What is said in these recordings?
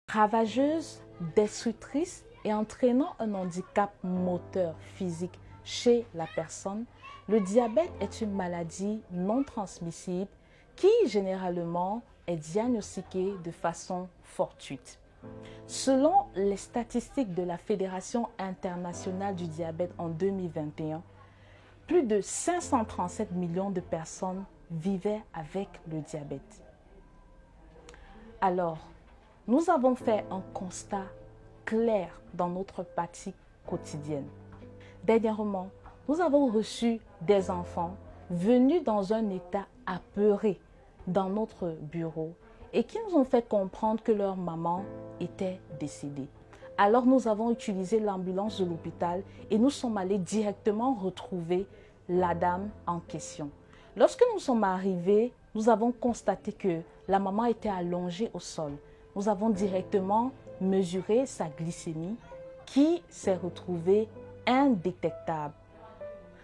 ravageuse, destructrice et entraînant un handicap moteur physique chez la personne, le diabète est une maladie non transmissible qui généralement est diagnostiquée de façon fortuite. Selon les statistiques de la Fédération internationale du diabète en 2021, plus de 537 millions de personnes vivaient avec le diabète. Alors, nous avons fait un constat clair dans notre pratique quotidienne. Dernièrement, nous avons reçu des enfants venus dans un état apeuré dans notre bureau et qui nous ont fait comprendre que leur maman était décédée. Alors nous avons utilisé l'ambulance de l'hôpital et nous sommes allés directement retrouver la dame en question. Lorsque nous sommes arrivés, nous avons constaté que la maman était allongée au sol. Nous avons directement mesuré sa glycémie qui s'est retrouvée indétectable.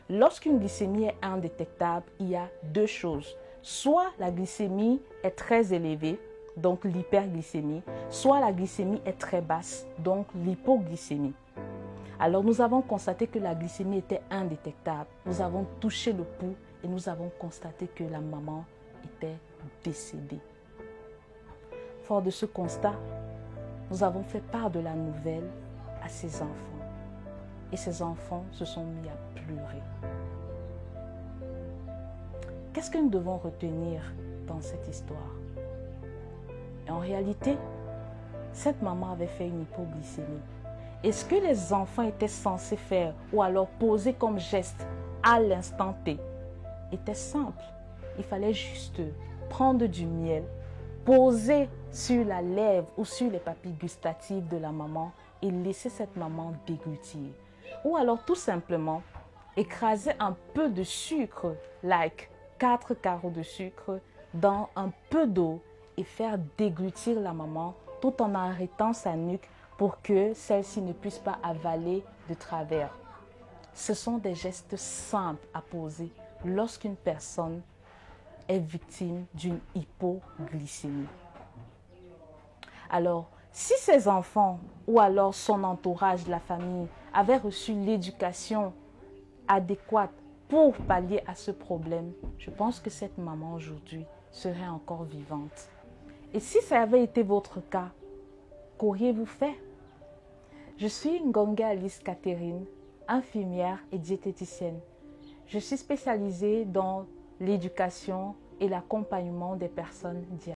Lorsqu'une glycémie est indétectable, il y a deux choses. Soit la glycémie est très élevée, donc l'hyperglycémie, soit la glycémie est très basse, donc l'hypoglycémie. Alors nous avons constaté que la glycémie était indétectable. Nous avons touché le pouls et nous avons constaté que la maman était décédée. Fort de ce constat, nous avons fait part de la nouvelle à ces enfants. Et ces enfants se sont mis à pleurer. Qu'est-ce que nous devons retenir dans cette histoire? Et en réalité, cette maman avait fait une hypoglycémie. Et ce que les enfants étaient censés faire ou alors poser comme geste à l'instant T était simple. Il fallait juste prendre du miel, poser sur la lèvre ou sur les papilles gustatives de la maman et laisser cette maman déglutir. Ou alors tout simplement écraser un peu de sucre, like 4 carreaux de sucre, dans un peu d'eau et faire déglutir la maman tout en arrêtant sa nuque pour que celle-ci ne puisse pas avaler de travers. Ce sont des gestes simples à poser lorsqu'une personne est victime d'une hypoglycémie. Alors, si ces enfants ou alors son entourage, la famille, avaient reçu l'éducation adéquate pour pallier à ce problème, je pense que cette maman aujourd'hui serait encore vivante. Et si ça avait été votre cas, qu'auriez-vous fait? Je suis Ngonga Alice Catherine, infirmière et diététicienne. Je suis spécialisée dans l'éducation et l'accompagnement des personnes diabétiques.